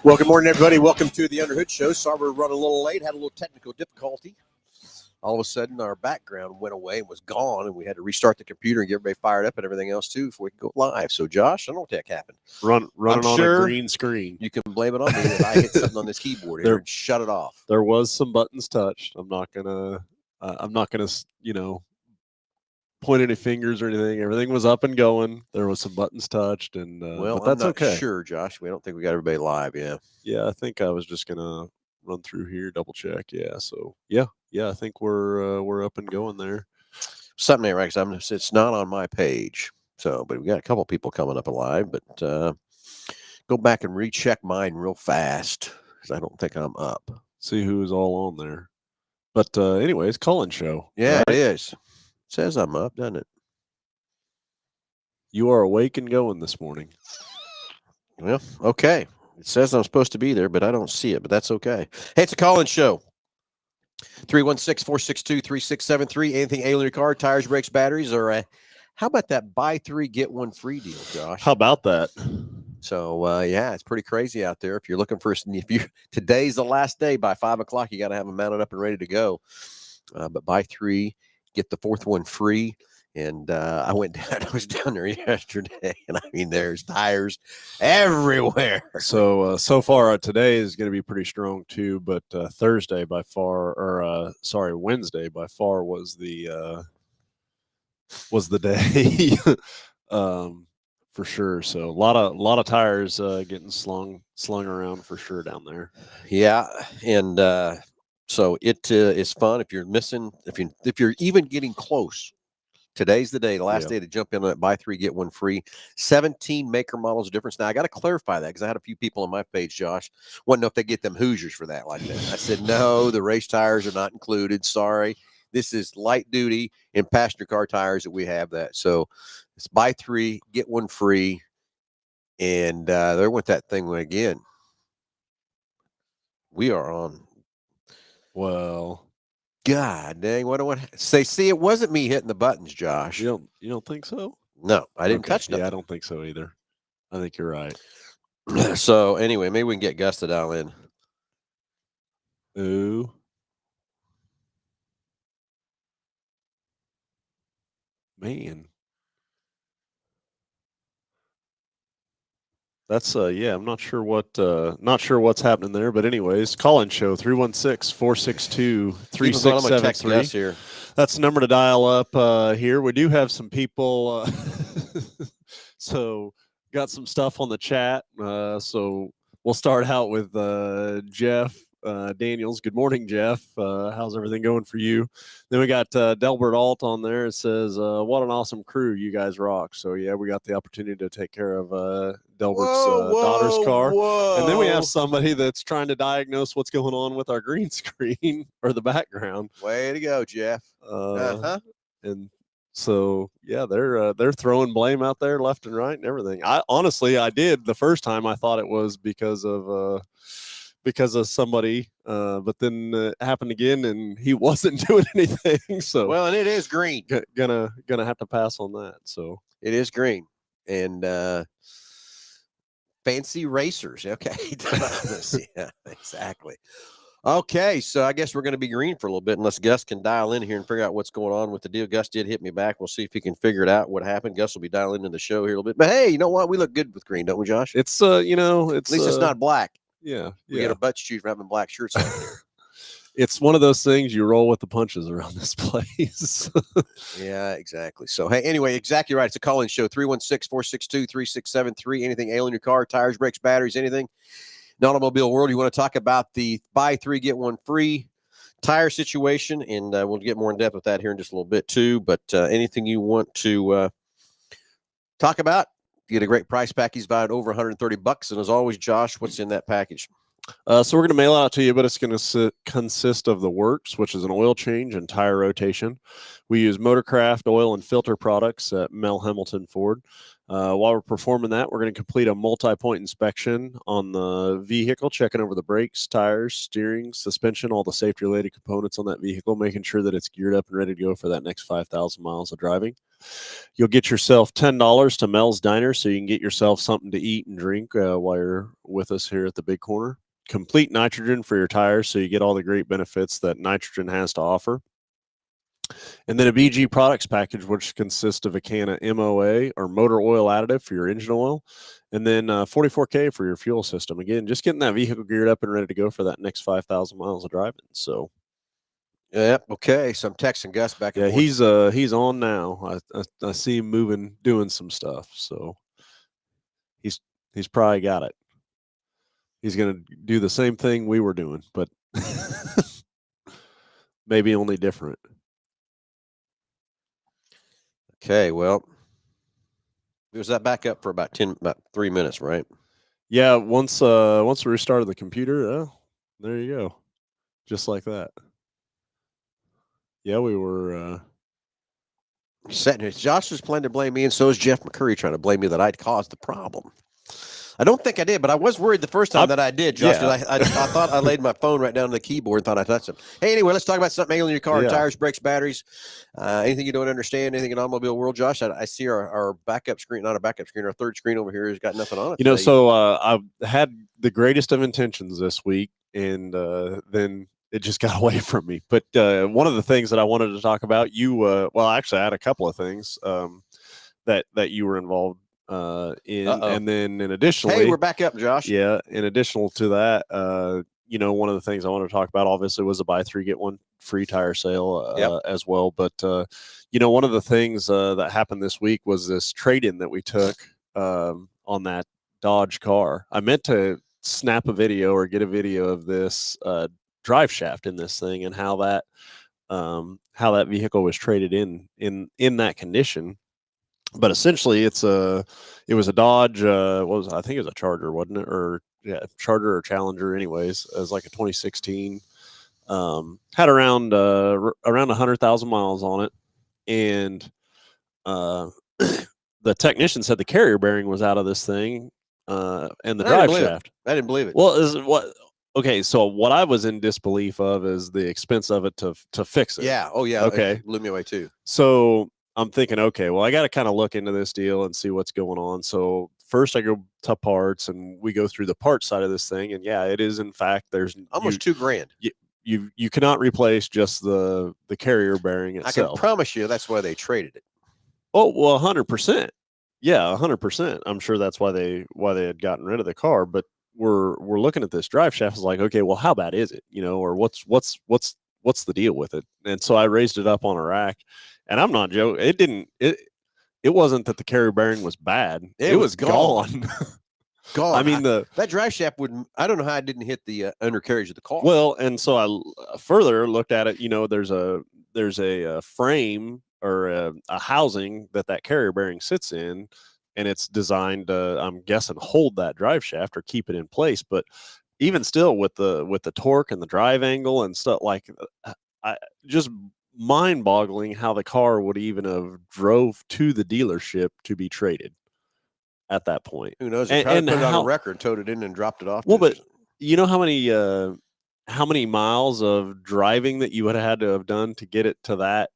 Well, good morning, everybody. Welcome to the Underhood Show. Sorry we're running a little late. Had a little technical difficulty. All of a sudden, our background went away and was gone, and we had to restart the computer and get everybody fired up and everything else, too, before we could go live. So, Josh, I don't know what the heck happened. Running on sure a green screen. You can blame it on me that I hit something on this keyboard here and shut it off. There was some buttons touched. I'm not gonna, point any fingers or anything. Everything was up and going. There was some buttons touched, and well, but that's I'm not okay. Sure, Josh. We don't think we got everybody live. Yeah. I think I was just gonna run through here, double check. Yeah. So yeah. I think we're up and going there. Something ain't right because it's not on my page. So, but we got a couple people coming up alive. But go back and recheck mine real fast because I don't think I'm up. See who's all on there. But anyways, call-in show. Yeah, right? It is. It says I'm up, doesn't it? You are awake and going this morning. Well, okay. It says I'm supposed to be there, but I don't see it, but that's okay. Hey, it's a call-in show. 316-462-3673. Anything ailing your car, tires, brakes, batteries, or how about that buy three, get one free deal, Josh? How about that? So, yeah, it's pretty crazy out there. If you're looking for, today's the last day. By 5 o'clock, you got to have them mounted up and ready to go. But buy three, get the fourth one free. And I was down there yesterday, and I mean, there's tires everywhere. So far today is going to be pretty strong too, but Wednesday by far was the day for sure. So a lot of tires getting slung around for sure down there. Yeah, and so it is fun if you're missing, if you're even getting close. Today's the day, the last day to jump in on that buy three, get one free. 17 maker models difference. Now, I got to clarify that because I had a few people on my page, Josh, wanting to know if they get them Hoosiers for that like that. I said, no, the race tires are not included. Sorry. This is light duty and passenger car tires that we have that. So it's buy three, get one free. And there went that thing again. We are on. Well, God dang, what do I say? See, it wasn't me hitting the buttons, Josh. You don't think so? No, I didn't touch nothing. Yeah, I don't think so either. I think you're right. So anyway, maybe we can get Gus to dial in. Ooh. Man. That's I'm not sure what's happening there, but anyways, call-in show 316-462-3673. That's the number to dial up here. We do have some people so got some stuff on the chat. So we'll start out with Jeff Daniels. Good morning, Jeff. How's everything going for you? Then we got Delbert Alt on there. It says, what an awesome crew. You guys rock. So, yeah, we got the opportunity to take care of Delbert's daughter's car. And then we have somebody that's trying to diagnose what's going on with our green screen or the background. Way to go, Jeff. And so, yeah, they're throwing blame out there left and right and everything. I did the first time. I thought it was because of somebody, but then it happened again, and he wasn't doing anything. So well, and it is green. Gonna have to pass on that. So it is green, and fancy racers. Okay, yeah, exactly. Okay, so I guess we're going to be green for a little bit unless Gus can dial in here and figure out what's going on with the deal. Gus did hit me back. We'll see if he can figure it out, what happened. Gus will be dialing into the show here a little bit. But hey, you know what? We look good with green, don't we, Josh? It's at least it's not black. Yeah. We get a butt shoot for having black shirts on here. It's one of those things you roll with the punches around this place. Yeah, exactly. So, hey, anyway, exactly right. It's a call-in show, 316-462-3673. Anything ailing your car, tires, brakes, batteries, anything. In the automobile world, you want to talk about the buy three, get one free tire situation, and we'll get more in depth with that here in just a little bit too. But anything you want to talk about, you get a great price package valued over $130. And as always, Josh, what's in that package? So we're going to mail it out to you, but it's going to consist of the works, which is an oil change and tire rotation. We use Motorcraft oil and filter products at Hambelton Ford. While we're performing that, we're going to complete a multi-point inspection on the vehicle, checking over the brakes, tires, steering, suspension, all the safety-related components on that vehicle, making sure that it's geared up and ready to go for that next 5,000 miles of driving. You'll get yourself $10 to Mel's Diner so you can get yourself something to eat and drink while you're with us here at the Big Corner. Complete nitrogen for your tires so you get all the great benefits that nitrogen has to offer. And then a BG products package, which consists of a can of MOA or motor oil additive for your engine oil, and then 44K for your fuel system. Again, just getting that vehicle geared up and ready to go for that next 5,000 miles of driving. So, yeah, okay. So I'm texting Gus back and yeah, forth. he's on now. I see him moving, doing some stuff. So he's probably got it. He's gonna do the same thing we were doing, but maybe only different. Okay, well, was that back up for about 3 minutes, right? Yeah, once we restarted the computer, there you go, just like that. Yeah, we were. Sitting here. Josh is planning to blame me, and so is Jeff McCurry trying to blame me that I'd caused the problem. I don't think I did, but I was worried the first time that I did, Josh, because I thought I laid my phone right down on the keyboard and thought I touched it. Hey, anyway, let's talk about something in your car, tires, brakes, batteries, anything you don't understand, anything in automobile world, Josh. I see our backup screen, not a backup screen, our third screen over here has got nothing on it. You know, so I've had the greatest of intentions this week, and then it just got away from me. But one of the things that I wanted to talk about, well, actually, I had a couple of things that you were involved in. And then in additionally, hey, we're back up, Josh. Yeah, in additional to that, one of the things I want to talk about obviously was a buy 3 get 1 free tire sale as well. But one of the things that happened this week was this trade-in that we took on that Dodge car. I meant to snap a video or get a video of this drive shaft in this thing and how that vehicle was traded in that condition. But essentially, it was a Dodge. I think it was a Charger, wasn't it? Or Charger or Challenger. Anyways, it was like a 2016. Had around 100,000 miles on it, and the technician said the carrier bearing was out of this thing, and the drive shaft. I didn't believe it. Well, okay, so what I was in disbelief of is the expense of it to fix it. Yeah. Oh, yeah. Okay. It blew me away too. So I'm thinking, okay, well, I got to kind of look into this deal and see what's going on. So first I go to parts and we go through the parts side of this thing. And yeah, it is, in fact, there's almost $2,000. You cannot replace just the carrier bearing itself. I can promise you that's why they traded it. Oh, well, 100%. Yeah, 100%. I'm sure that's why they had gotten rid of the car. But we're looking at this drive shaft. Is like, okay, well, how bad is it? Or what's the deal with it? And so I raised it up on a rack. And I'm not joking. It wasn't that the carrier bearing was bad. It was gone. Gone. I mean, that drive shaft I don't know how I didn't hit the undercarriage of the car. Well, and so I further looked at it. There's a frame or a housing that carrier bearing sits in, and it's designed to, I'm guessing, hold that drive shaft or keep it in place. But even still, with the torque and the drive angle and stuff, like I just mind-boggling how the car would even have drove to the dealership to be traded at that point. Who knows? They probably put it on a record, towed it in, and dropped it off. Well, but you know how many miles of driving that you would have had to have done to get it to that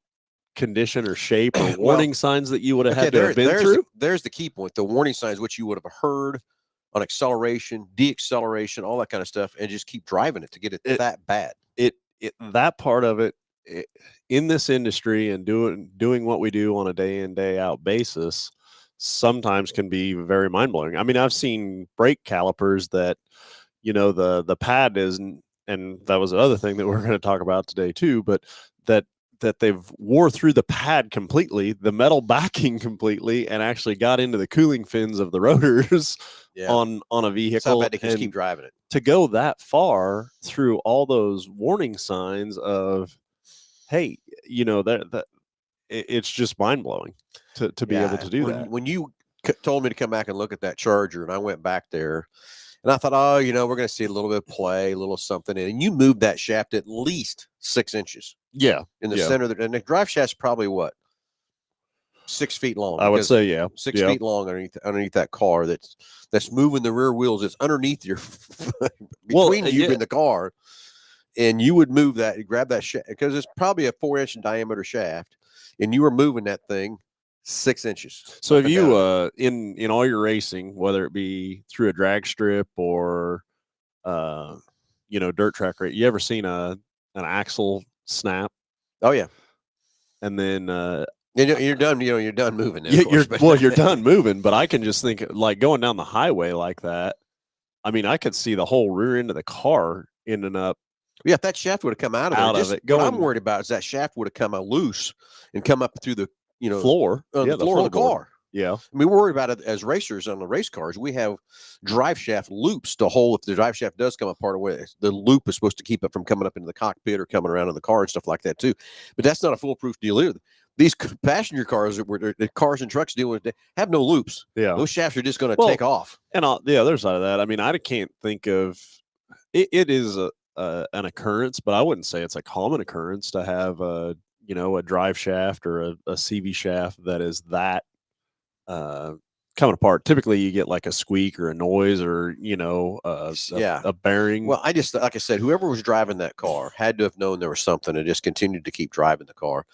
condition or shape, or warning signs that you would have had to have been through? There's the key point. The warning signs, which you would have heard on acceleration, deacceleration, all that kind of stuff, and just keep driving it to get it that bad. That part of it, in this industry and doing what we do on a day in, day out basis, sometimes can be very mind-blowing. I mean, I've seen brake calipers that, the pad isn't, and that was the other thing that we're going to talk about today too, but that they've wore through the pad completely, the metal backing completely, and actually got into the cooling fins of the rotors on a vehicle. That's how bad they can keep driving it. To go that far through all those warning signs of, hey, that it's just mind blowing to be able to do that. When you told me to come back and look at that Charger, and I went back there, and I thought, oh, we're going to see a little bit of play, a little something, and you moved that shaft at least 6 inches. Yeah, in the center, and the drive shaft's probably what, 6 feet long. I would because say, yeah. 6 Yeah. feet long underneath that car that's moving the rear wheels. It's underneath your between you and the car, and you would move that, you grab that shaft because it's probably a 4-inch in diameter shaft, and you were moving that thing 6 inches. So if you in all your racing, whether it be through a drag strip or dirt track rate, you ever seen an axle snap? Oh yeah. And then you're done. You're done moving. Then, you're done moving. But I can just think like going down the highway like that. I mean, I could see the whole rear end of the car ending up. Yeah, if that shaft would have come out of it. What I'm worried about is that shaft would have come out loose and come up through the floor, the floor of the car. Yeah, I mean, we're worried about it as racers on the race cars. We have drive shaft loops to hold if the drive shaft does come apart away. The loop is supposed to keep it from coming up into the cockpit or coming around in the car and stuff like that too. But that's not a foolproof deal either. These passenger cars the cars and trucks deal with have no loops. Yeah, those shafts are just going to take off. And the other side of that, I mean, I can't think of it. It is an occurrence, but I wouldn't say it's a common occurrence to have a drive shaft or a CV shaft that is that coming apart. Typically you get like a squeak or a noise or a bearing. Well, I just, like I said, whoever was driving that car had to have known there was something and just continued to keep driving the car.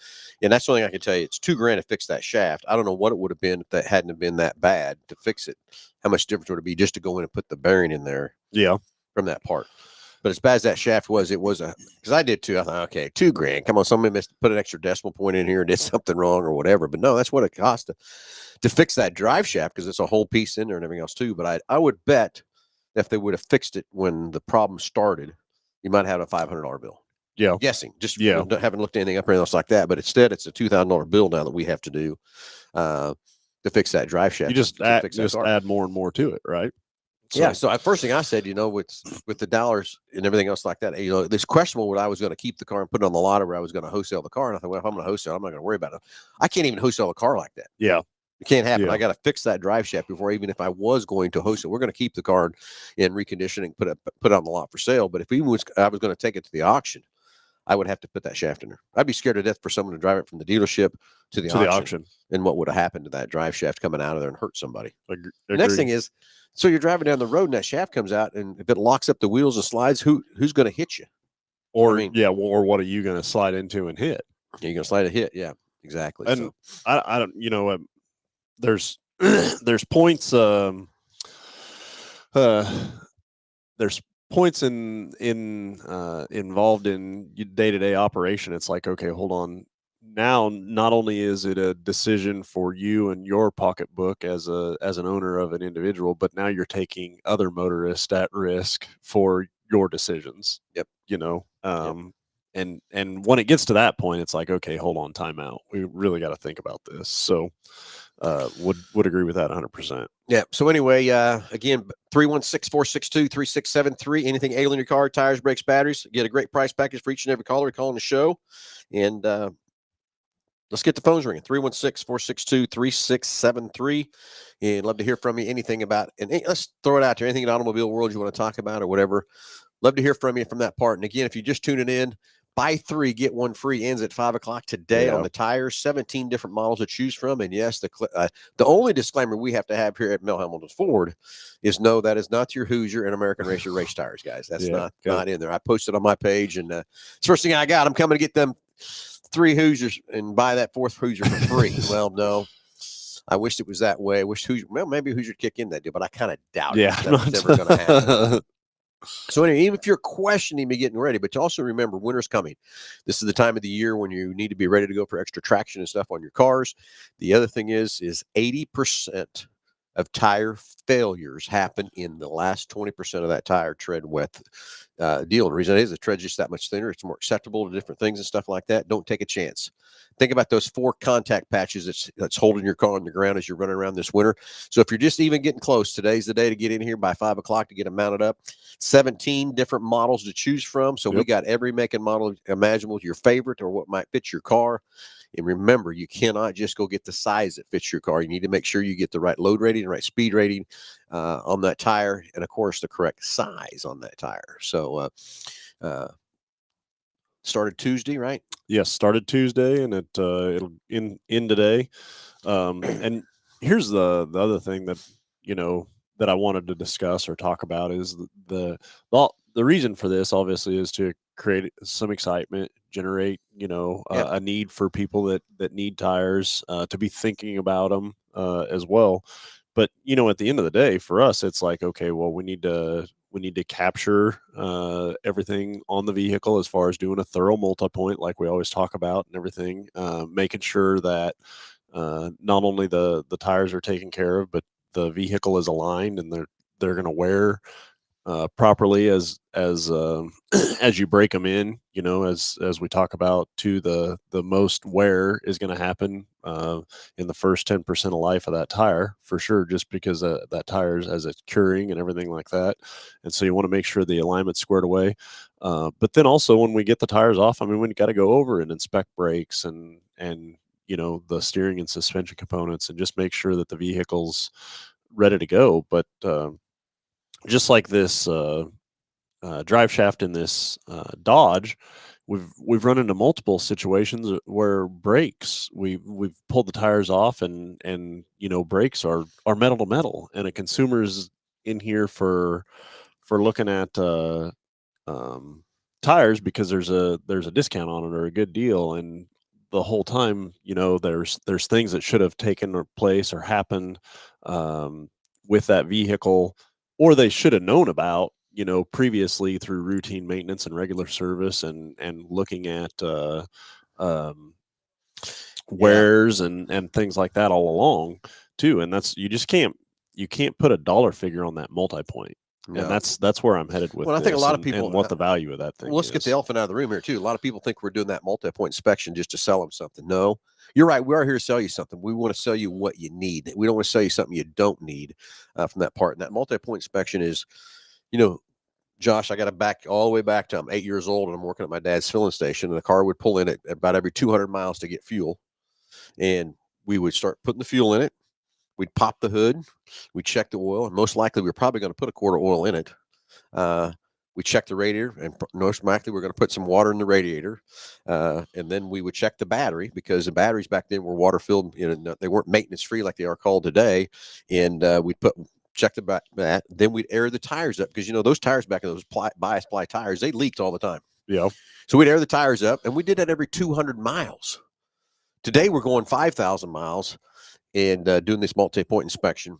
And that's the only thing I can tell you. It's $2,000 to fix that shaft. I don't know what it would have been if that hadn't have been that bad to fix it. How much difference would it be just to go in and put the bearing in there from that part? But as bad as that shaft was, because I did too. I thought, okay, $2,000. Come on, somebody put an extra decimal point in here and did something wrong or whatever. But no, that's what it cost to fix that drive shaft because it's a whole piece in there and everything else too. But I would bet that if they would have fixed it when the problem started, you might have a $500 bill. Yeah, I'm guessing. Haven't looked at anything up or anything else like that. But instead, it's a $2,000 bill now that we have to do to fix that drive shaft. You just add more and more to it, right? So first thing I said, with the dollars and everything else like that, it's questionable what I was going to keep the car and put it on the lot or I was going to wholesale the car. And I thought, well, if I'm going to wholesale, I'm not going to worry about it. I can't even wholesale a car like that. Yeah. It can't happen. Yeah. I got to fix that drive shaft before, even if I was going to wholesale. We're going to keep the car in reconditioning, put it on the lot for sale. But if I was going to take it to the auction, I would have to put that shaft in there. I'd be scared to death for someone to drive it from the dealership to the auction. And what would have happened to that drive shaft coming out of there and hurt somebody. The next thing is, so you're driving down the road and that shaft comes out, and if it locks up the wheels and slides, who's going to hit you? Or what are you going to slide into and hit? You're going to slide a hit, yeah, exactly. And I don't, there's points. There's points involved in day-to-day operation. It's like, okay, hold on. Now, not only is it a decision for you and your pocketbook as an owner of an individual, but now you're taking other motorists at risk for your decisions. Yep. And when it gets to that point, it's like, okay, hold on, time out. We really got to think about this. So would agree with that 100%. Yeah. So anyway, again, 316-462-3673. Anything ailing your car, tires, brakes, batteries, get a great price package for each and every caller calling the show. And let's get the phones ringing. 316-462-3673. And love to hear from you. Anything about, and let's throw it out there. Anything in the automobile world you want to talk about or whatever. Love to hear from you from that part. And again, if you're just tuning in, buy 3, get 1 free ends at 5:00 today on the tires. 17 different models to choose from. And yes, the only disclaimer we have to have here at Mel Hambelton Ford is no, that is not your Hoosier and American Racer race tires, guys. That's not in there. I posted on my page, and it's the first thing I got. I'm coming to get them 3 Hoosiers and buy that 4th Hoosier for free. Well, no. I wished it was that way. I wish Hoosier, maybe Hoosier kick in that deal, but I kind of doubt that's never going to happen. So anyway, even if you're questioning me getting ready, but also remember winter's coming. This is the time of the year when you need to be ready to go for extra traction and stuff on your cars. The other thing is 80% of tire failures happen in the last 20% of that tire tread width deal. And the reason is the tread's just that much thinner. It's more acceptable to different things and stuff like that. Don't take a chance. Think about those 4 contact patches that's holding your car on the ground as you're running around this winter. So if you're just even getting close, today's the day to get in here by 5:00 to get them mounted up. 17 different models to choose from. So we got every make and model imaginable, your favorite or what might fit your car. And remember, you cannot just go get the size that fits your car. You need to make sure you get the right load rating, the right speed rating on that tire, and of course the correct size on that tire. So Started Tuesday, right? Yes, started Tuesday, and it'll in today. And here's the other thing that that I wanted to discuss or talk about is the reason for this obviously is to create some excitement, generate Yeah. a need for people that need tires, to be thinking about them as well. But at the end of the day, for us, it's like, okay, well, we need to capture everything on the vehicle as far as doing a thorough multi-point, like we always talk about, and everything, making sure that not only the tires are taken care of, but the vehicle is aligned and they're going to wear properly as as you break them in. As we talk about too, the most wear is going to happen in the first 10% of life of that tire for sure, just because that tire as it's curing and everything like that. And so you want to make sure the alignment's squared away. But then also when we get the tires off, I mean, we got to go over and inspect brakes and the steering and suspension components, and just make sure that the vehicle's ready to go. But just like this drive shaft in this Dodge, we've run into multiple situations where brakes, we've pulled the tires off, and brakes are metal to metal, and a consumer's in here for looking at tires because there's a discount on it or a good deal, and the whole time there's things that should have taken place or happened with that vehicle, or they should have known about previously through routine maintenance and regular service, and looking at um, wears and things like that all along too. And that's, you can't put a dollar figure on that multi-point. No. And that's where I'm headed with Well, I think a lot of people and what the value of that thing let's is. get the elephant out of the room here too. A lot of people think we're doing that multi-point inspection just to sell them something. No, you're right. We are here to sell you something. We want to sell you what you need. We don't want to sell you something you don't need from that part. And that multi-point inspection is, Josh, I got to back all the way back to I'm 8 years old and I'm working at my dad's filling station, and the car would pull in at about every 200 miles to get fuel. And we would start putting the fuel in it. We'd pop the hood. We'd check the oil. And most likely, we were probably going to put a quart of oil in it. We checked the radiator, and most likely we're going to put some water in the radiator. And then we would check the battery, because the batteries back then were water filled. They weren't maintenance free like they are called today. And we'd check the that. Then we'd air the tires up, because those tires back in those bias ply tires, they leaked all the time. Yeah. So we'd air the tires up, and we did that every 200 miles. Today we're going 5,000 miles and doing this multi-point inspection.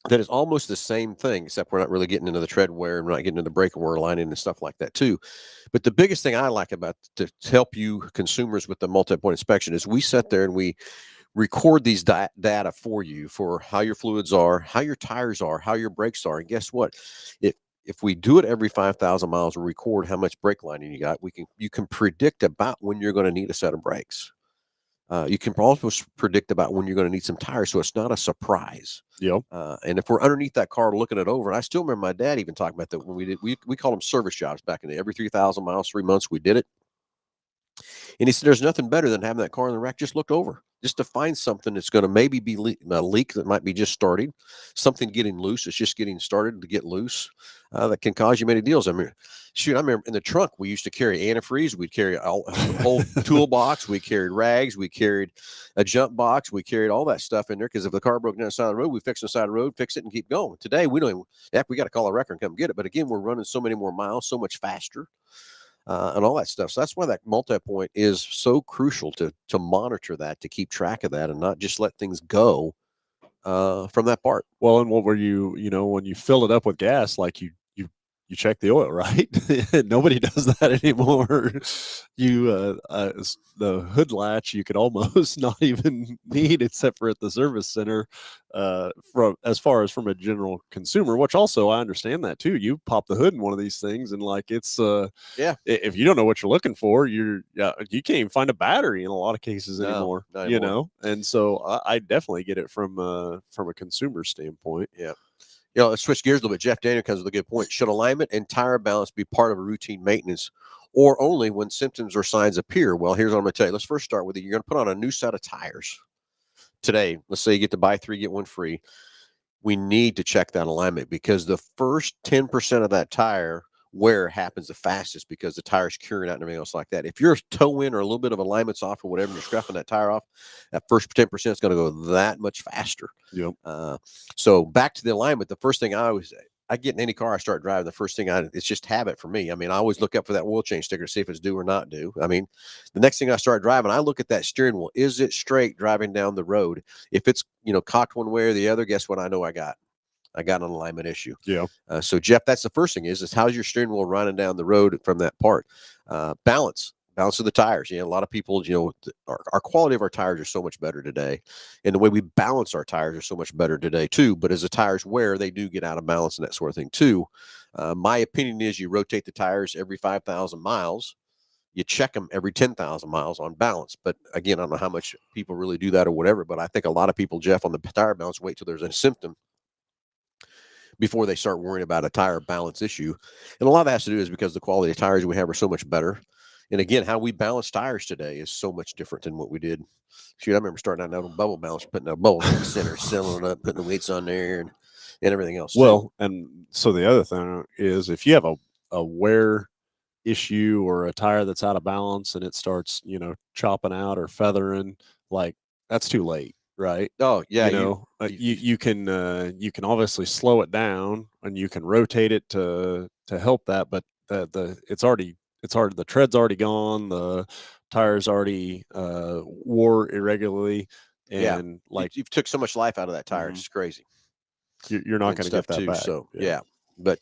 That is almost the same thing, except we're not really getting into the tread wear, and we're not getting into the brake wear lining and stuff like that too. But the biggest thing I like about to help you consumers with the multi-point inspection is we sit there and we record these data for you, for how your fluids are, how your tires are, how your brakes are. And guess what? If we do it every 5,000 miles, we record how much brake lining you got. You can predict about when you're going to need a set of brakes. You can also predict about when you're going to need some tires, so it's not a surprise. Yep. And if we're underneath that car looking it over, and I still remember my dad even talking about that when we called them service jobs back in the every 3,000 miles, 3 months we did it. And he said, there's nothing better than having that car in the rack just looked over, just to find something that's going to maybe be a leak that might be just starting, something getting loose. It's just getting started to get loose. That can cause you many deals. I mean, shoot, I remember in the trunk, we used to carry antifreeze. We'd carry a whole toolbox. We carried rags. We carried a jump box. We carried all that stuff in there, because if the car broke down the side of the road, we fix the side of the road, fix it, and keep going. Today, we don't even, we got to call a wrecker and come get it. But again, we're running so many more miles, so much faster. And all that stuff. So that's why that multi-point is so crucial to monitor that, to keep track of that, and not just let things go from that part. Well, and what were you when you fill it up with gas, like you check the oil, right? Nobody does that anymore. The hood latch you could almost not even need, except for at the service center, from as far as from a general consumer, which also I understand that too. You pop the hood in one of these things, and like it's if you don't know what you're looking for, you can't even find a battery in a lot of cases anymore. And so I definitely get it from a consumer standpoint. Yeah. Let's switch gears a little bit. Jeff Daniel comes with a good point. Should alignment and tire balance be part of a routine maintenance, or only when symptoms or signs appear? Well, here's what I'm going to tell you. Let's first start with it. You're going to put on a new set of tires today. Let's say you get to buy 3, get 1 free. We need to check that alignment, because the first 10% of that tire wear happens the fastest because the tire's curing out and everything else like that. If your toe in or a little bit of alignment's off or whatever, and you're scruffing that tire off, that first 10% is going to go that much faster. Yep. So back to the alignment, the first thing I get in any car I start driving, the first thing it's just habit for me. I mean, I always look up for that oil change sticker to see if it's due or not due. I mean, the next thing I start driving, I look at that steering wheel. Is it straight driving down the road? If it's, cocked one way or the other, guess what? I know I got an alignment issue. Yeah. So Jeff, that's the first thing is how's your steering wheel running down the road from that part? Balance of the tires. A lot of people, our quality of our tires are so much better today. And the way we balance our tires are so much better today too. But as the tires wear, they do get out of balance and that sort of thing too. My opinion is you rotate the tires every 5,000 miles. You check them every 10,000 miles on balance. But again, I don't know how much people really do that or whatever, but I think a lot of people, Jeff, on the tire balance, wait till there's a symptom before they start worrying about a tire balance issue. And a lot of that has to do is because the quality of tires we have are so much better. And again, how we balance tires today is so much different than what we did. Shoot, I remember starting out on bubble balance, putting a bubble in the center, sealing it up, putting the weights on there and everything else. Well, and so the other thing is if you have a wear issue or a tire that's out of balance and it starts, chopping out or feathering, like that's too late. Right. Oh yeah. You can obviously slow it down and you can rotate it to help that, but the tread's already gone. The tires already wore irregularly, and you've took so much life out of that tire. Mm-hmm. It's crazy. You're not going to get that too, back. So yeah. But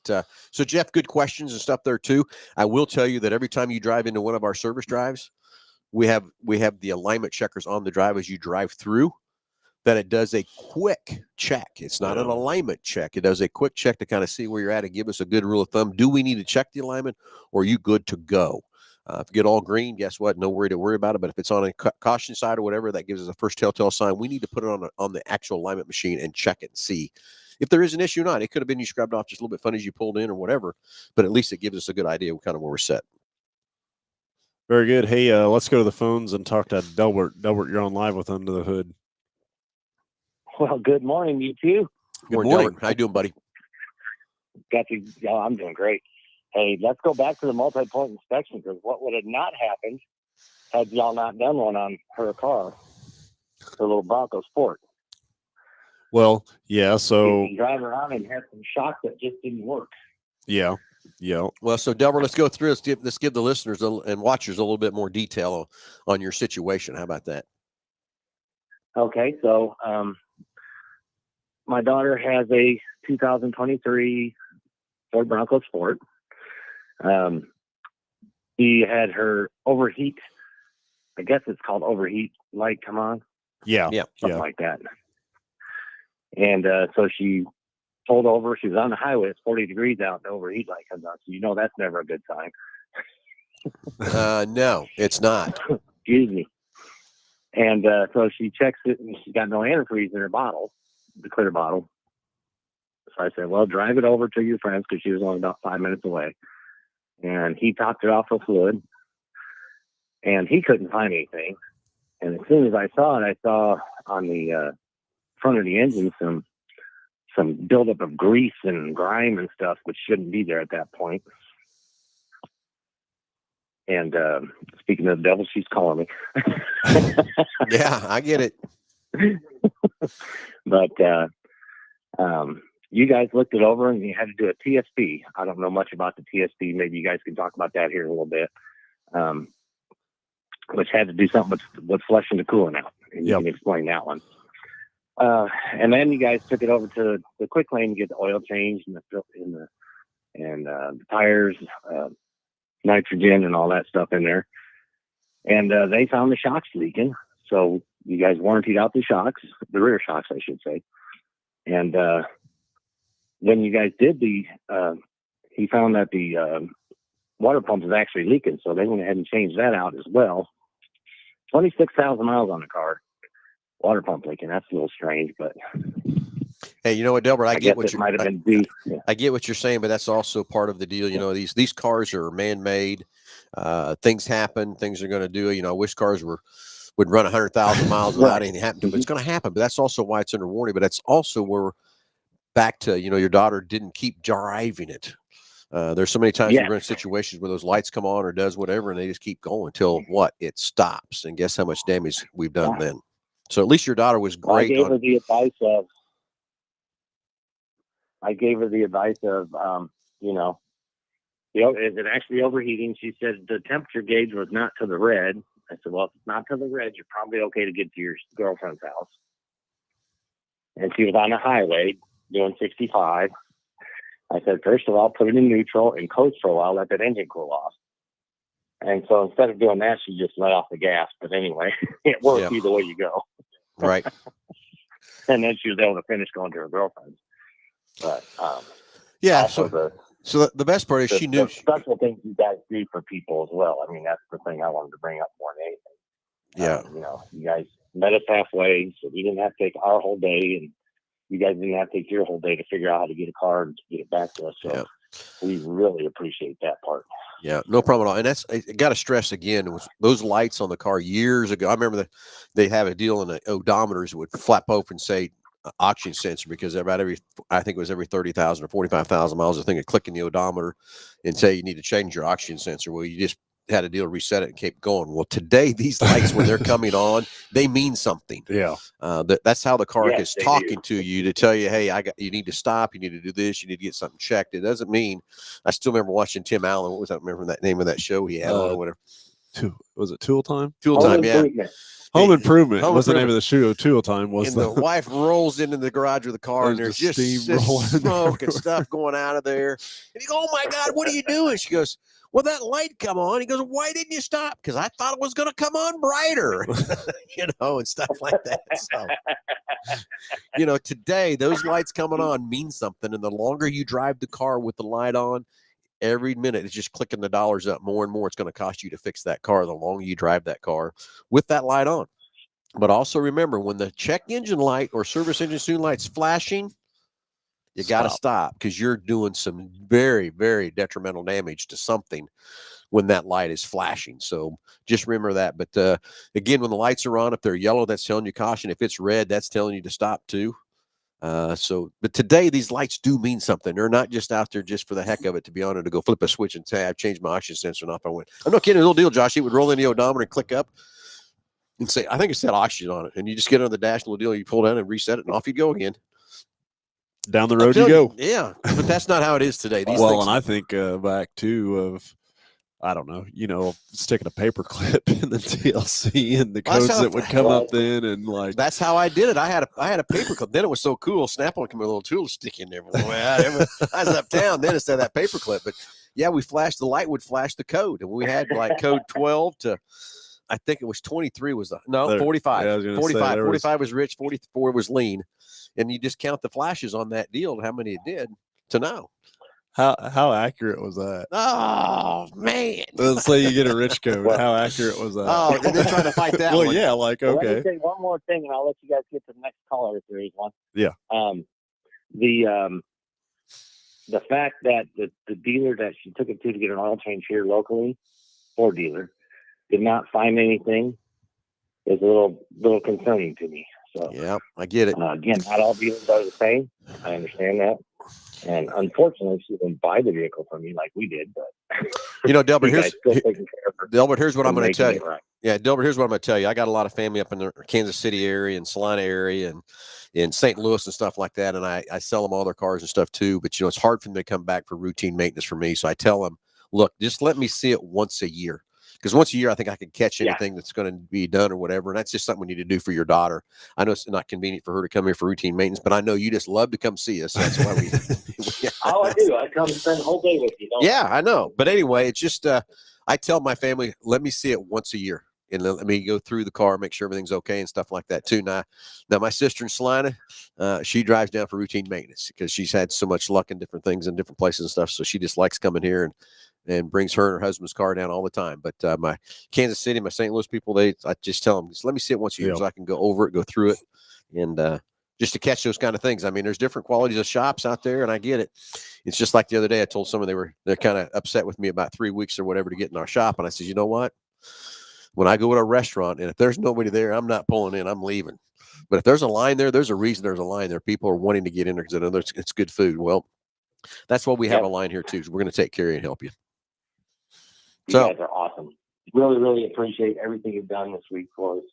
so Jeff, good questions and stuff there too. I will tell you that every time you drive into one of our service drives, we have the alignment checkers on the drive as you drive through. That it does a quick check. It's not an alignment check. It does a quick check to kind of see where you're at and give us a good rule of thumb. Do we need to check the alignment or are you good to go? If you get all green, guess what? No worry to worry about it. But if it's on a caution side or whatever, that gives us a first telltale sign. We need to put it on the actual alignment machine and check it and see if there is an issue or not. It could have been you scrubbed off just a little bit funny as you pulled in or whatever, but at least it gives us a good idea of kind of where we're set. Very good. Hey, let's go to the phones and talk to Delbert. Delbert, you're on live with Under the Hood. Well, good morning, you two. Good morning. How you doing, buddy? Got you. Yeah, I'm doing great. Hey, let's go back to the multi-point inspection, because what would have not happened had y'all not done one on her car, her little Bronco Sport? Well, yeah. So you drive around and have some shocks that just didn't work. Yeah. Well, so Delbert, let's go through. Let's give the listeners and watchers a little bit more detail on your situation. How about that? Okay, so my daughter has a 2023 Ford Bronco Sport. She had her overheat, I guess it's called overheat light come on. Yeah. Something like that. And so she pulled over. She was on the highway. It's 40 degrees out. The overheat light comes on. So that's never a good sign. No, it's not. Excuse me. And so she checks it, and she's got no antifreeze in her bottle, the clear bottle. So I said, well, drive it over to your friend's, because she was only about 5 minutes away. And he topped it off with fluid, and he couldn't find anything. And as soon as I saw it, I saw on the front of the engine some buildup of grease and grime and stuff, which shouldn't be there at that point. And speaking of the devil, she's calling me. Yeah, I get it. But you guys looked it over and you had to do a TSP. I don't know much about the TSP. Maybe you guys can talk about that here in a little bit. Which had to do something with flushing the coolant out. And you can explain that one. And then you guys took it over to the quick lane to get the oil changed and the tires, nitrogen and all that stuff in there. And they found the shocks leaking. So you guys warrantied out the shocks, the rear shocks, I should say. And when you guys did he found that the water pump was actually leaking. So they went ahead and changed that out as well. 26,000 miles on the car. Water pump leaking. That's a little strange, but hey, you know what, Delbert? I get what I get what you're saying, but that's also part of the deal. You know, these cars are man-made. Things happen. Things are going to do. You know, I wish cars would run 100,000 miles without anything happening to them. But it's going to happen. But that's also why it's under warranty. But that's also where back to your daughter didn't keep driving it. There's so many times Yes. you run situations where those lights come on or does whatever, and they just keep going until what? It stops. And guess how much damage we've done then. So at least your daughter was Well, great. I gave her the advice of, you know, is it actually overheating? She said the temperature gauge was not to the red. I said, well, if it's not to the red, you're probably okay to get to your girlfriend's house. And she was on a highway doing 65. I said, first of all, put it in neutral and coast for a while, let that engine cool off. And so instead of doing that, she just let off the gas. But anyway, it works either way you go. Right. And then she was able to finish going to her girlfriend's. But yeah, so the best part is she knew the special things you guys do for people as well. I mean, that's the thing I wanted to bring up more than anything. Yeah. You know, you guys met us halfway, so we didn't have to take our whole day, and you guys didn't have to take your whole day to figure out how to get a car and get it back to us. So we really appreciate that part. Yeah, no problem at all. And that's, I got to stress again, was those lights on the car years ago. I remember that they have a deal in the odometers would flap open, say oxygen sensor, because about I think it was every 30,000 or 45,000 miles, I think of clicking the odometer and say you need to change your oxygen sensor. Well, you just had a deal to reset it and keep going. Well, today, these lights, when they're coming on, they mean something. Yeah. That's how the car is talking do. to you to tell you, hey, you need to stop. You need to do this. You need to get something checked. It doesn't mean, I still remember watching Tim Allen. What was that? Remember that name of that show he had on or whatever? Was it Tool Time? Tool Time, yeah. Home Improvement was the name of the show. Tool Time was and the wife rolls into the garage of the car, and there's just smoke and stuff going out of there. And you go, oh my God, what are you doing? She goes, well, that light come on. He goes, why didn't you stop? Because I thought it was going to come on brighter, and stuff like that. So, today those lights coming on mean something. And the longer you drive the car with the light on, every minute it's just clicking the dollars up more and more. It's going to cost you to fix that car the longer you drive that car with that light on. But also remember, when the check engine light or service engine soon light's flashing, you got to stop, because you're doing some very, very detrimental damage to something when that light is flashing. So just remember that. But again, when the lights are on, if they're yellow, that's telling you caution. If it's red, that's telling you to stop too. But today these lights do mean something. They're not just out there just for the heck of it, to be honest, to go flip a switch and say, I've changed my oxygen sensor, and off I went. I'm not kidding. A little deal, Josh. It would roll in the odometer and click up and say, I think it said oxygen on it. And you just get on the dash, little deal, you pull down and reset it, and off you go again. Down the road you go. Yeah, but that's not how it is today. These well, things, and I think back too of, I don't know, sticking a paper clip in the TLC and the codes that would come up then, and like that's how I did it. I had a paper clip. Then it was so cool. Snap-on came with a little tool stick in there. I was uptown then instead of that paper clip. But yeah, we flashed the light would flash the code, and we had like code 12 to, I think it was 23 was 45. Yeah, 45. 45 was rich, 44 was lean. And you just count the flashes on that deal, how many it did to know. How accurate was that? Oh, man. Let's say you get a rich code. How accurate was that? Oh, and they're trying to fight that one. Well, yeah, like, okay. Let me say one more thing, and I'll let you guys get to the next caller if there is one. Yeah. The fact that the dealer that she took it to get an oil change here locally, Ford dealer, did not find anything is a little concerning to me. So yeah, I get it. Again, not all dealers are the same. I understand that. And unfortunately, she didn't buy the vehicle from me like we did. But Delbert, here's what I'm going to tell you. Right. Yeah, Delbert, here's what I'm going to tell you. I got a lot of family up in the Kansas City area and Salina area and in St. Louis and stuff like that. And I sell them all their cars and stuff too. But it's hard for them to come back for routine maintenance for me. So I tell them, look, just let me see it once a year. Because once a year, I think I can catch anything that's going to be done or whatever. And that's just something we need to do for your daughter. I know it's not convenient for her to come here for routine maintenance, but I know you just love to come see us. That's why we. Oh, I do. I come spend the whole day with you. I know. But anyway, it's just I tell my family, let me see it once a year. And let me go through the car, make sure everything's okay and stuff like that too. Now my sister in Salina, she drives down for routine maintenance because she's had so much luck in different things in different places and stuff. So she just likes coming here and brings her and her husband's car down all the time. But my Kansas City, my St. Louis people, I just tell them, just let me see it once a year so I can go over it, go through it, and just to catch those kind of things. I mean, there's different qualities of shops out there, and I get it. It's just like the other day, I told someone they're kind of upset with me about 3 weeks or whatever to get in our shop, and I said, you know what? When I go to a restaurant, and if there's nobody there, I'm not pulling in, I'm leaving. But if there's a line there, there's a reason there's a line there. People are wanting to get in there because they know it's good food. Well, That's why we have Yep. a line here too. So we're going to take care of you and help you. You So guys are awesome. Really, really appreciate everything you've done this week for us.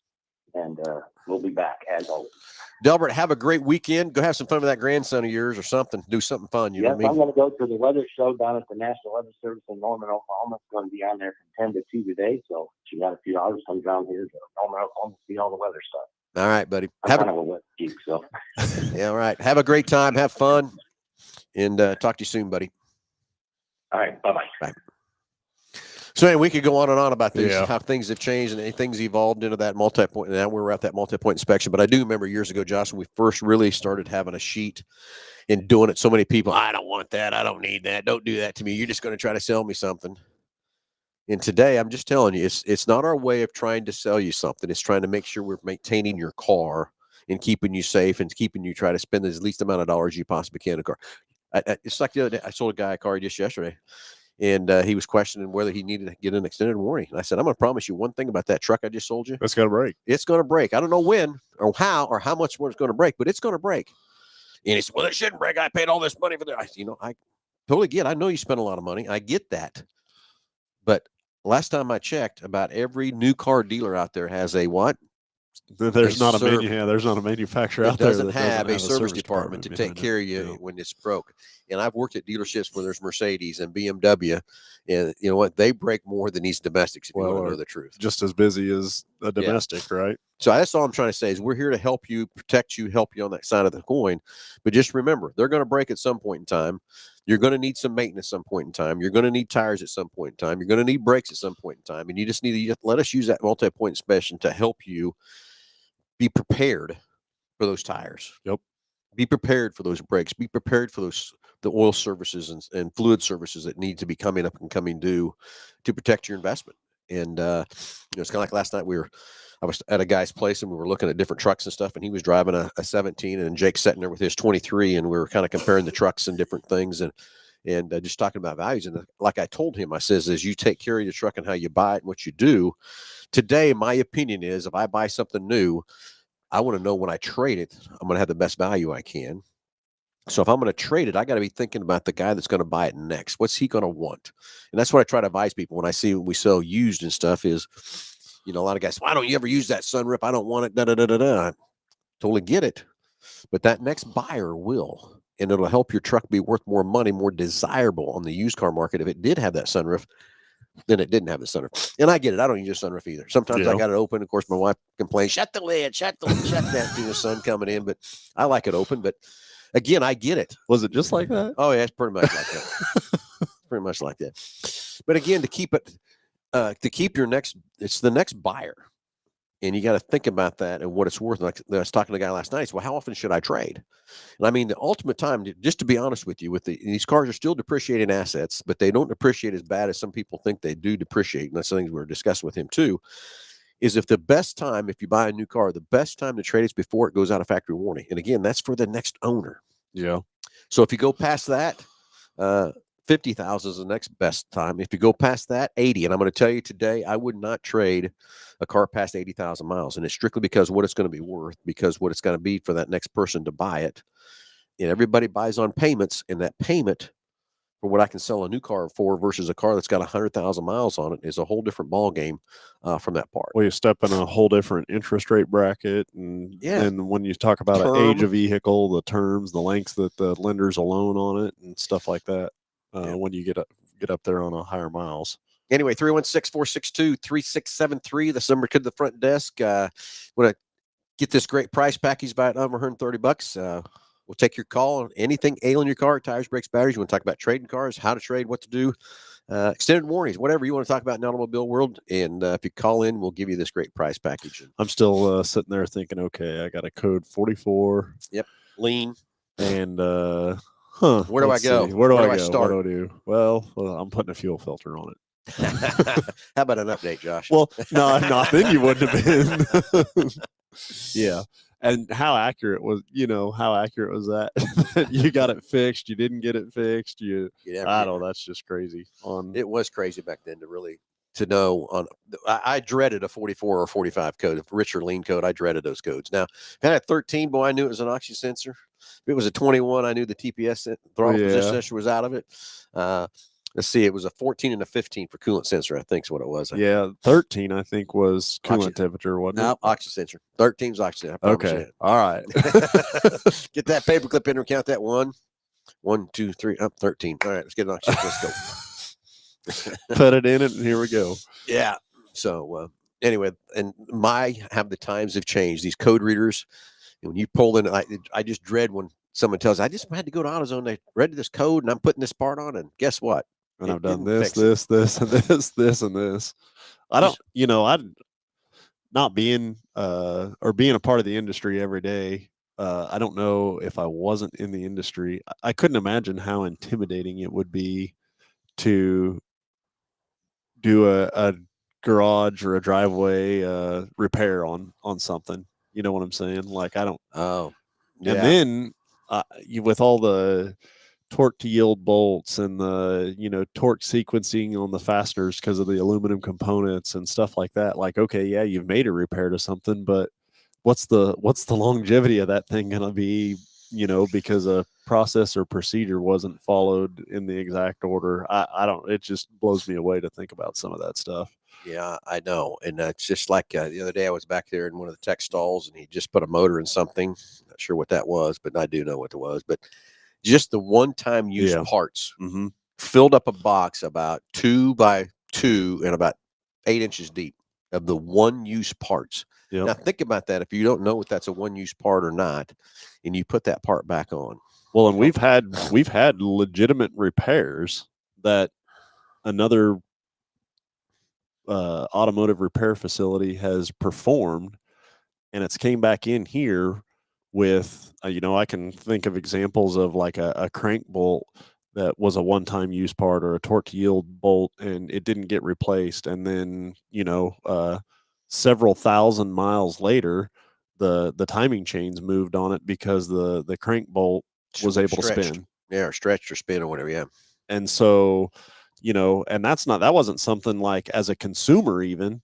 And we'll be back as always. Delbert, have a great weekend. Go have some fun with that grandson of yours or something. Do something fun. You know Yes, what I I'm mean? going to go to the weather show down at the National Weather Service in Norman, Oklahoma. It's going to be on there from 10 to 2 today. So if you got a few hours, come down here to Norman, Oklahoma to see all the weather stuff. All right, buddy. I'm kind of a wet geek, so. Yeah, all right. Have a great time. Have fun. And talk to you soon, buddy. All right. Bye-bye. Bye. So anyway, we could go on and on about these, Yeah. how things have changed and things evolved into that multi-point. And now we're at that multi-point inspection. But I do remember years ago, Josh, when we first really started having a sheet and doing it, so many people, I don't want that. I don't need that. Don't do that to me. You're just going to try to sell me something. And today, I'm just telling you, it's not our way of trying to sell you something. It's trying to make sure we're maintaining your car and keeping you safe and keeping you try to spend the least amount of dollars you possibly can in a car. It's like the other day, I sold a guy a car just yesterday. And he was questioning whether he needed to get an extended warranty. And I said, I'm going to promise you one thing about that truck I just sold you. That's got to break. It's going to break. I don't know when or how much more it's going to break, but it's going to break. And he said, well, it shouldn't break. I paid all this money for that. I totally get it. I know you spent a lot of money. I get that. But last time I checked, about every new car dealer out there has a what? There's not a manufacturer out there that doesn't that have doesn't a service department to take behind care of you when it's broke. And I've worked at dealerships where there's Mercedes and BMW, and you know what? They break more than these domestics, if you want to know the truth. Just as busy as a domestic, right? So that's all I'm trying to say is we're here to help you, protect you, help you on that side of the coin. But just remember, they're going to break at some point in time. You're going to need some maintenance at some point in time. You're going to need tires at some point in time. You're going to need brakes at some point in time. And you just need to let us use that multi-point inspection to help you be prepared for those tires. Yep. Be prepared for those brakes. Be prepared for the oil services and fluid services that need to be coming up and coming due to protect your investment. And it's kind of like last night I was at a guy's place and we were looking at different trucks and stuff, and he was driving a 17 and Jake's sitting there with his 23, and we were kind of comparing the trucks and different things and just talking about values. And like I told him, I says, as you take care of your truck and how you buy it and what you do, today, my opinion is if I buy something new, I want to know when I trade it, I'm going to have the best value I can. So if I'm going to trade it, I got to be thinking about the guy that's going to buy it next. What's he going to want? And that's what I try to advise people when I see we sell used and stuff is, a lot of guys, why don't you ever use that sunroof? I don't want it. I totally get it. But that next buyer will. And it'll help your truck be worth more money, more desirable on the used car market if it did have that sunroof than it didn't have the sunroof. And I get it. I don't use a sunroof either. Sometimes I got it open. Of course, my wife complains, shut the lid, shut that to the sun coming in. But I like it open. But again, I get it. Was it just like that? Oh, yeah, it's pretty much like that. Pretty much like that. But again, to keep your it's the next buyer. And you got to think about that and what it's worth. Like I was talking to a guy last night. He said, well, how often should I trade? And I mean, the ultimate time, just to be honest with you, these cars are still depreciating assets, but they don't depreciate as bad as some people think they do depreciate. And that's something we were discussing with him too, is if you buy a new car, the best time to trade is before it goes out of factory warranty. And again, that's for the next owner. Yeah. So if you go past that, 50,000 is the next best time. If you go past that, 80. And I'm going to tell you today, I would not trade a car past 80,000 miles. And it's strictly because what it's going to be worth, because what it's going to be for that next person to buy it. And everybody buys on payments, and that payment for what I can sell a new car for versus a car that's got 100,000 miles on it is a whole different ball game from that part. Well, you step in a whole different interest rate bracket. And when you talk about an age of vehicle, the terms, the lengths that the lenders will loan on it and stuff like that, when you get up there on a higher miles. Anyway, 316-462-3673. This number to the front desk. Want to get this great price package by $130. We'll take your call on anything ailing your car, tires, brakes, batteries. You want to talk about trading cars, how to trade, what to do, extended warranties, whatever you want to talk about in the automobile world. And if you call in, we'll give you this great price package. I'm still sitting there thinking, okay, I got a code 44. Yep. Lean. And where do I go? Where do I start? What do I do? Well, I'm putting a fuel filter on it. How about an update, Josh? Well, no, not then you wouldn't have been. Yeah. And how accurate was that? You got it fixed. You didn't get it fixed. I don't know. That's just crazy. It was crazy back then to really to know on. I dreaded a 44 or 45 code, a rich or lean code. I dreaded those codes. Now, if I had a 13, boy, I knew it was an oxy sensor. If it was a 21, I knew the TPS throttle position sensor was out of it. Let's see, it was a 14 and a 15 for coolant sensor, I think is what it was. Yeah, 13, I think, was coolant temperature, wasn't it? No, oxy sensor. 13's oxy sensor. Okay, all right. Get that paperclip in and count that 1, 2, 3, 13. All right, let's get an oxy sensor. Let's go. Put it in it, and here we go. Yeah. So anyway, and the times have changed. These code readers, when you pull in, I just dread when someone tells, I just had to go to AutoZone. They read this code, and I'm putting this part on, and guess what? And I've done this, and this, and this. I don't, I'd not being or being a part of the industry every day. I don't know if I wasn't in the industry, I couldn't imagine how intimidating it would be to do a garage or a driveway repair on something. You know what I'm saying? Like, I don't. Oh, yeah. And then with all the torque to yield bolts and the torque sequencing on the fasteners because of the aluminum components and stuff like that, like, okay, yeah, you've made a repair to something, but what's the longevity of that thing gonna be, because a process or procedure wasn't followed in the exact order? I don't, it just blows me away to think about some of that stuff. Yeah, I know. And it's just like the other day I was back there in one of the tech stalls, and he just put a motor in something. Not sure what that was, but I do know what it was. But just the one-time use parts, filled up a box about 2 by 2 and about 8 inches deep of the one-use parts. Yep. Now think about that. If you don't know if that's a one-use part or not, and you put that part back on. Well, and we've had legitimate repairs that another automotive repair facility has performed, and it's came back in here with I can think of examples of like a crank bolt that was a one-time use part or a torque yield bolt, and it didn't get replaced, and then several thousand miles later the timing chains moved on it because the crank bolt was able to spin, or stretched or spin or whatever. And so and that wasn't something like, as a consumer, even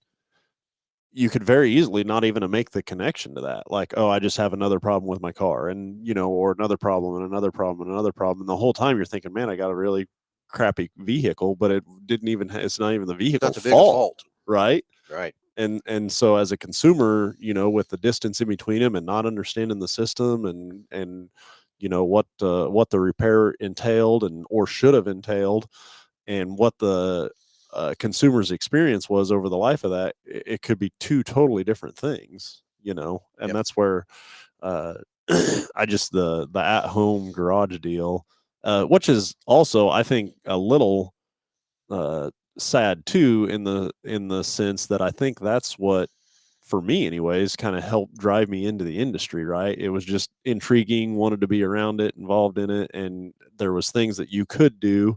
you could very easily not even make the connection to that. Like, oh, I just have another problem with my car, and, or another problem and another problem and another problem. And the whole time you're thinking, man, I got a really crappy vehicle, but it's not even the vehicle's fault. Right. Right. And so as a consumer, with the distance in between them and not understanding the system and what the repair entailed or should have entailed, and what the consumer's experience was over the life of that, it could be two totally different things, and that's where I just the at-home garage deal, which is also, I think, a little sad too, in the sense that I think that's what, for me anyways, kind of helped drive me into the industry. Right? It was just intriguing, wanted to be around it, involved in it, and there was things that you could do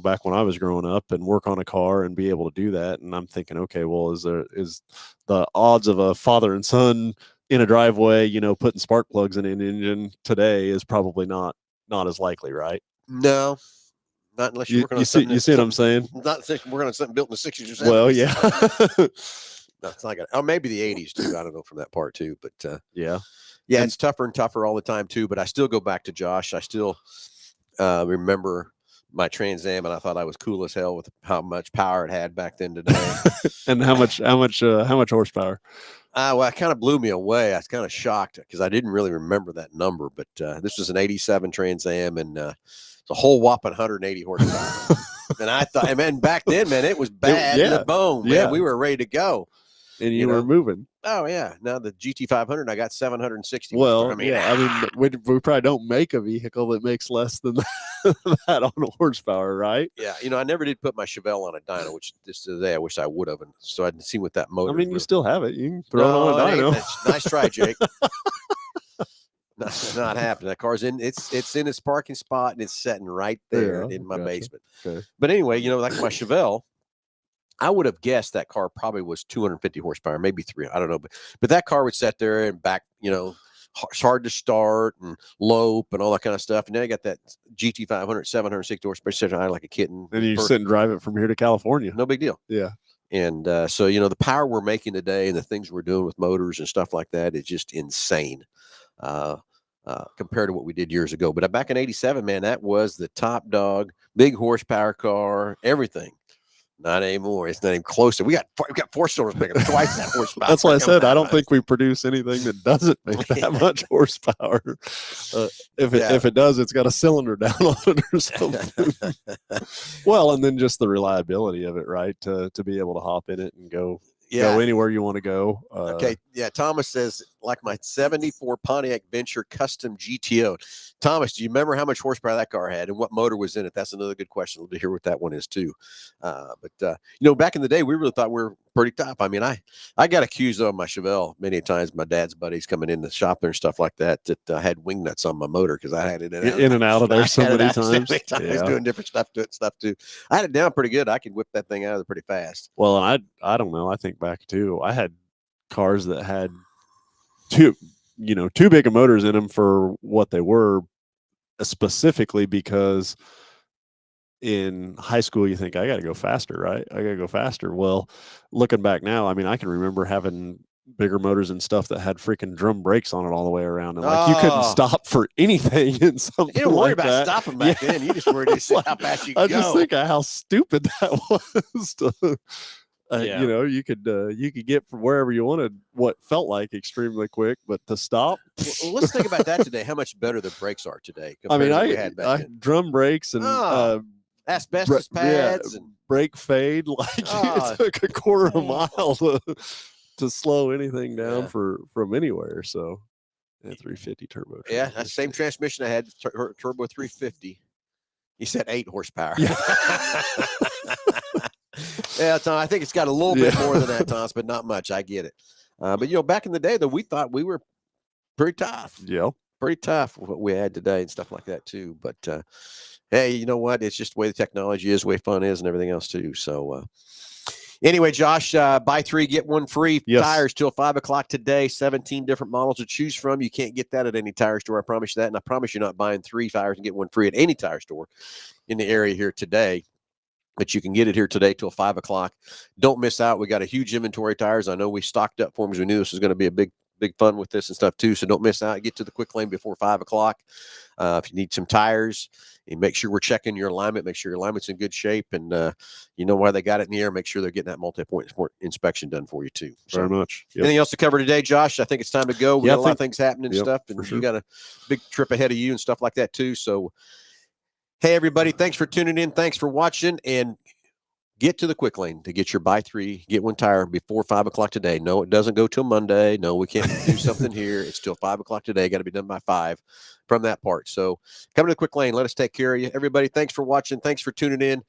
back when I was growing up and work on a car and be able to do that. And I'm thinking, okay, well, is the odds of a father and son in a driveway, putting spark plugs in an engine today is probably not as likely, right? No, not unless you're working on something. You see what I'm saying? Not working on something built in the 60s or 70s. Well, yeah. No, it's not gonna. Oh, maybe the 80s too. I don't know from that part too, but yeah, it's tougher and tougher all the time too. But I still go back to Josh. I still remember my Trans Am, and I thought I was cool as hell with how much power it had back then today. And how much horsepower? Well, it kind of blew me away. I was kind of shocked because I didn't really remember that number. But this was an 87 Trans Am, and it's a whole whopping 180 horsepower. And I thought, man, back then, man, it was bad in the bone. Man, we were ready to go. And you were moving. Oh, yeah. Now the GT500, I got 760. Well, we probably don't make a vehicle that makes less than that on horsepower, right? Yeah. I never did put my Chevelle on a dyno, which today I wish I would have. And so I'd see what that motor. I mean, you still have it. You can throw it on a dyno. Nice try, Jake. Not happening. That car's in it's in its parking spot, and it's sitting right there in my basement. Okay. But anyway, like my Chevelle, I would have guessed that car probably was 250 horsepower, maybe 300. I don't know, but that car would sit there and back, it's hard to start and lope and all that kind of stuff. And now you got that GT 500, 760 horsepower, like a kitten. And you sit and drive it from here to California. No big deal. Yeah. And so, the power we're making today and the things we're doing with motors and stuff like that is just insane compared to what we did years ago. But back in 87, man, that was the top dog, big horsepower car, everything. Not anymore. It's not even close to. We got 4 cylinders bigger, twice that horsepower. That's why I said I don't think we produce anything that doesn't make that much horsepower. If it does, it's got a cylinder down on it or something. Well, and then just the reliability of it, right? To be able to hop in it and go anywhere you want to go. Okay. Yeah. Thomas says, like my 74 Pontiac Venture Custom GTO. Thomas, do you remember how much horsepower that car had and what motor was in it? That's another good question to hear what that one is too. But back in the day, we really thought we were pretty tough. I mean, I got accused of my Chevelle many times. My dad's buddies coming in the shop there and stuff like that I had wing nuts on my motor because I had it in and out of there so many times. Yeah. Doing different stuff to it, stuff too. I had it down pretty good. I could whip that thing out of there pretty fast. Well, and I don't know. I think back too. I had cars that had too big of motors in them for what they were, specifically because in high school you think I got to go faster, right? I got to go faster. Well, looking back now, I mean, I can remember having bigger motors and stuff that had freaking drum brakes on it all the way around, and you couldn't stop for anything in something. You didn't worry like about that. stopping back then. You just worried to see how fast you could go. I just think of how stupid that was. You could get from wherever you wanted what felt like extremely quick, but to stop. Well, let's think about that today. How much better the brakes are today. I mean, I drum brakes and asbestos pads and brake fade. Like it took a quarter of a mile to slow anything down from anywhere. So 350 turbo. Yeah, that's the same transmission I had, turbo 350. He said 8 horsepower. Yeah. Yeah, Tom, I think it's got a little bit more than that, Thomas, but not much. I get it. But back in the day, though, we thought we were pretty tough. Yeah, pretty tough what we had today and stuff like that too. But hey, you know what? It's just the way the technology is, the way fun is, and everything else too. So anyway, Josh, buy 3 get 1 free. Yes. Tires till 5:00 today. 17 different models to choose from. You can't get that at any tire store. I promise you that, and I promise you're not buying 3 tires and get 1 free at any tire store in the area here today. But you can get it here today till 5:00. Don't miss out. We got a huge inventory of tires. I know we stocked up for them because we knew this was going to be a big fun with this and stuff too. So don't miss out. Get to the quick lane before 5:00. If you need some tires, and make sure we're checking your alignment. Make sure your alignment's in good shape, and why they got it in the air. Make sure they're getting that multi-point inspection done for you too. So, very much. Yep. Anything else to cover today, Josh? I think it's time to go. We got a lot of things happening and stuff, and sure. you got a big trip ahead of you and stuff like that too. So, hey everybody, thanks for tuning in. Thanks for watching, and get to the quick lane to get your buy 3, get 1 tire before 5:00 today. No, it doesn't go till Monday. No, we can't do something here. It's till 5:00 today. Got to be done by 5 from that part. So come to the quick lane. Let us take care of you. Everybody, thanks for watching. Thanks for tuning in.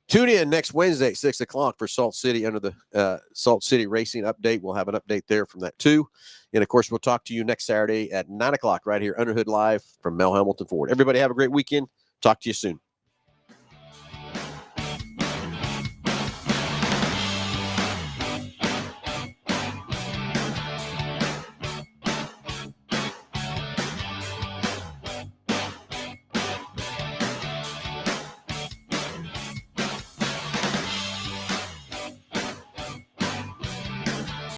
Tune in next Wednesday at 6:00 for Salt City under the Salt City Racing update. We'll have an update there from that too. And of course, we'll talk to you next Saturday at 9:00 right here, Underhood Live from Mel Hambelton Ford. Everybody have a great weekend. Talk to you soon.